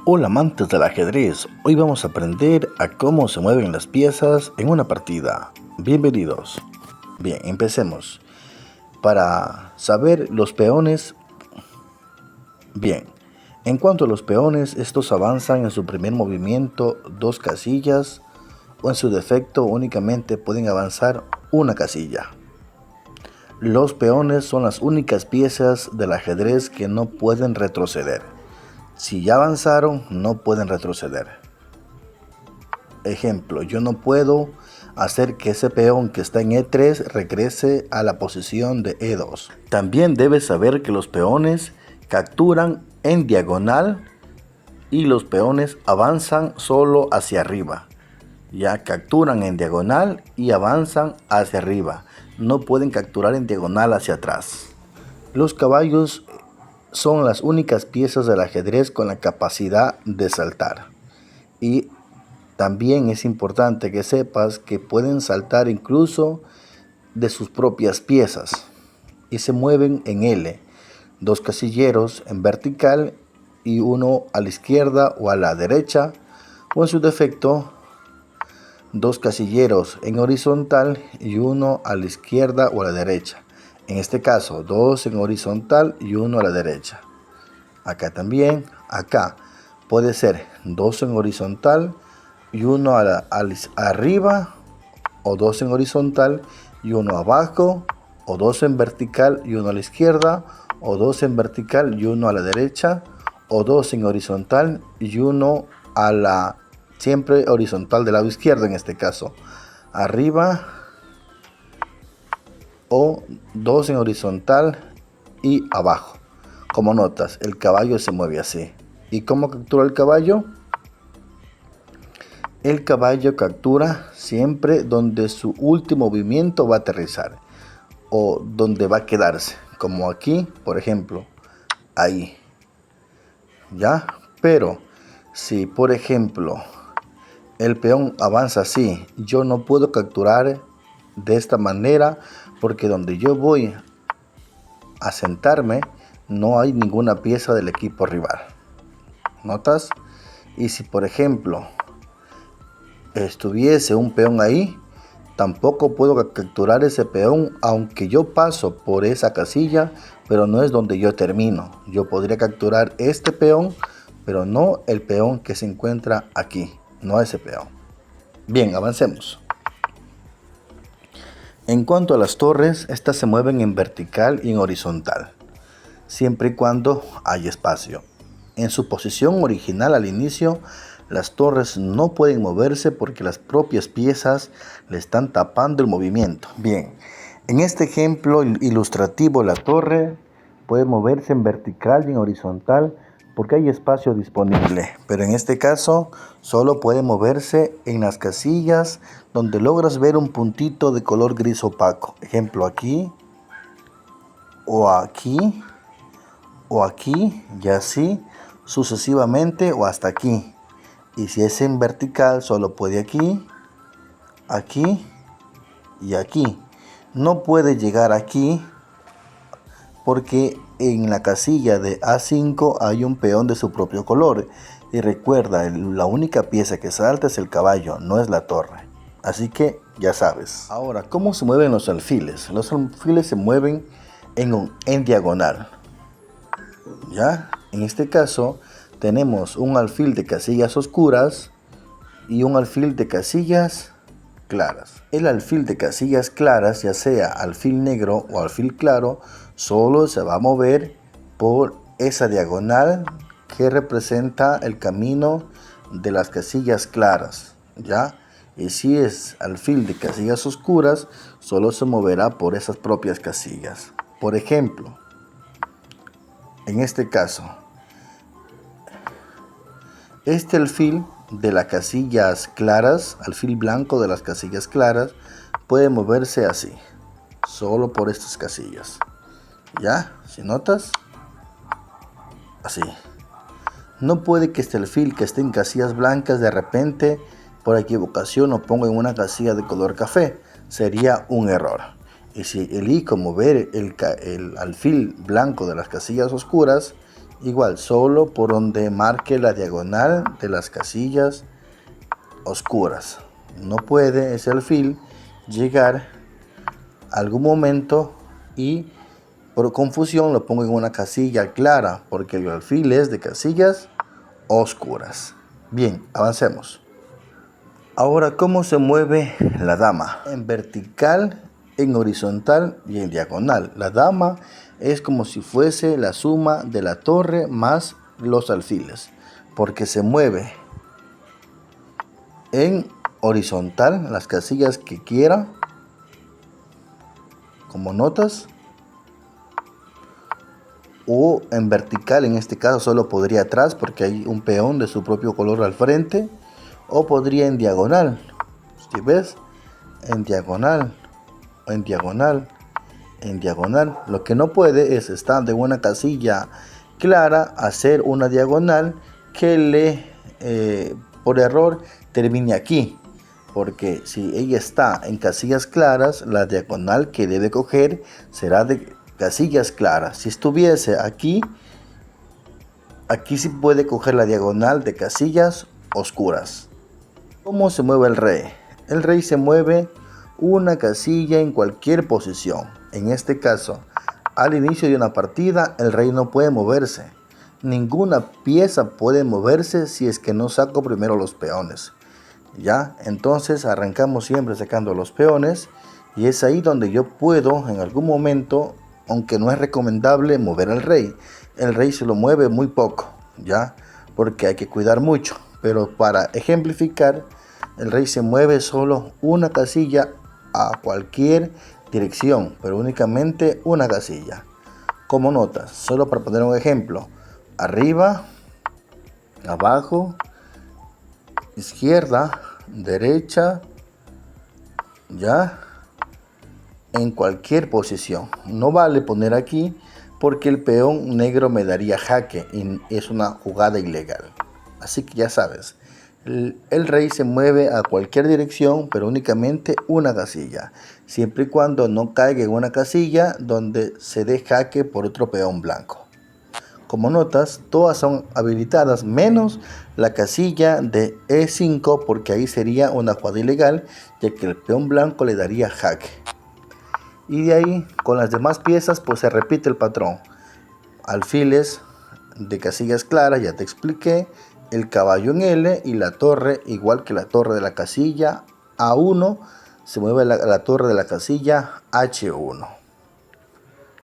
Hola amantes del ajedrez, hoy vamos a aprender a cómo se mueven las piezas en una partida. Bienvenidos. Bien, empecemos. Para saber los peones, en cuanto a los peones, estos avanzan en su primer movimiento 2 casillas o en su defecto únicamente pueden avanzar una casilla. Los peones son las únicas piezas del ajedrez que no pueden retroceder. Si ya avanzaron, no pueden retroceder. Ejemplo, yo no puedo hacer que ese peón que está en E3 regrese a la posición de E2. También debes saber que los peones capturan en diagonal y los peones avanzan solo hacia arriba. Ya capturan en diagonal y avanzan hacia arriba. No pueden capturar en diagonal hacia atrás. Los caballos son las únicas piezas del ajedrez con la capacidad de saltar. Y también es importante que sepas que pueden saltar incluso de sus propias piezas y se mueven en L, 2 casilleros en vertical y uno a la izquierda o a la derecha, o en su defecto 2 casilleros en horizontal y uno a la izquierda o a la derecha. En este caso 2 en horizontal y uno a la derecha. Acá también, acá puede ser 2 en horizontal y uno arriba, o 2 en horizontal y uno abajo, o 2 en vertical y uno a la izquierda, o 2 en vertical y uno a la derecha, o 2 en horizontal y uno a la siempre horizontal del lado izquierdo, en este caso arriba, o 2 en horizontal y abajo. Como notas, el caballo se mueve así. ¿Y cómo captura el caballo? El caballo captura siempre donde su último movimiento va a aterrizar o donde va a quedarse, como aquí, por ejemplo, ahí. ¿Ya? Pero si, por ejemplo, el peón avanza así, yo no puedo capturar de esta manera porque donde yo voy a sentarme no hay ninguna pieza del equipo rival. ¿Notas? Y si, por ejemplo, estuviese un peón ahí, tampoco puedo capturar ese peón, aunque yo paso por esa casilla, pero no es donde yo termino. Yo podría capturar este peón, pero no el peón que se encuentra aquí, no ese peón. Bien, avancemos. En cuanto a las torres, estas se mueven en vertical y en horizontal, siempre y cuando haya espacio. En su posición original al inicio, las torres no pueden moverse porque las propias piezas le están tapando el movimiento. Bien, en este ejemplo ilustrativo, la torre puede moverse en vertical y en horizontal porque hay espacio disponible. Pero en este caso, solo puede moverse en las casillas donde logras ver un puntito de color gris opaco. Ejemplo, aquí, o aquí, o aquí, y así sucesivamente, o hasta aquí. Y si es en vertical, solo puede aquí, aquí y aquí. No puede llegar aquí porque en la casilla de A5 hay un peón de su propio color. Y recuerda, la única pieza que salta es el caballo, no es la torre. Así que ya sabes. Ahora, ¿cómo se mueven los alfiles? Los alfiles se mueven en diagonal. ¿Ya? En este caso tenemos un alfil de casillas oscuras y un alfil de casillas claras. El alfil de casillas claras, ya sea alfil negro o alfil claro, solo se va a mover por esa diagonal que representa el camino de las casillas claras, ¿ya? Y si es alfil de casillas oscuras, solo se moverá por esas propias casillas. Por ejemplo, en este caso, este alfil de las casillas claras, alfil blanco de las casillas claras, puede moverse así, solo por estas casillas. ¿Ya? ¿Si notas? Así. No puede que este alfil que esté en casillas blancas de repente, por equivocación, lo ponga en una casilla de color café. Sería un error. Y si elijo mover el alfil blanco de las casillas oscuras, Igual, solo por donde marque la diagonal de las casillas oscuras. No puede ese alfil llegar a algún momento y por confusión lo pongo en una casilla clara, porque el alfil es de casillas oscuras. Bien, avancemos. Ahora, ¿cómo se mueve la dama? En vertical, en horizontal y en diagonal. La dama es como si fuese la suma de la torre más los alfiles, porque se mueve en horizontal las casillas que quiera, como notas, o en vertical, en este caso solo podría atrás porque hay un peón de su propio color al frente, o podría en diagonal, si ves, en diagonal, en diagonal, en diagonal. Lo que no puede es estar de una casilla clara, hacer una diagonal que por error termine aquí, porque si ella está en casillas claras, la diagonal que debe coger será de casillas claras. Si estuviese aquí sí puede coger la diagonal de casillas oscuras. ¿Cómo se mueve el rey? El rey se mueve una casilla en cualquier posición. En este caso, al inicio de una partida, el rey no puede moverse. Ninguna pieza puede moverse si es que no saco primero los peones. ¿Ya? Entonces arrancamos siempre sacando los peones y es ahí donde yo puedo en algún momento, aunque no es recomendable mover al rey. El rey se lo mueve muy poco, ¿ya? Porque hay que cuidar mucho. Pero para ejemplificar, el rey se mueve solo una casilla a cualquier dirección, pero únicamente una casilla. Como notas, solo para poner un ejemplo: arriba, abajo, izquierda, derecha, ya, en cualquier posición. No vale poner aquí porque el peón negro me daría jaque y es una jugada ilegal. Así que ya sabes, el rey se mueve a cualquier dirección, pero únicamente una casilla, siempre y cuando no caiga en una casilla donde se dé jaque por otro peón blanco. Como notas, todas son habilitadas menos la casilla de E5, porque ahí sería una jugada ilegal, ya que el peón blanco le daría jaque. Y de ahí, con las demás piezas, pues se repite el patrón. Alfiles de casillas claras, ya te expliqué, el caballo en L y la torre, igual que la torre de la casilla A1, se mueve la torre de la casilla H1.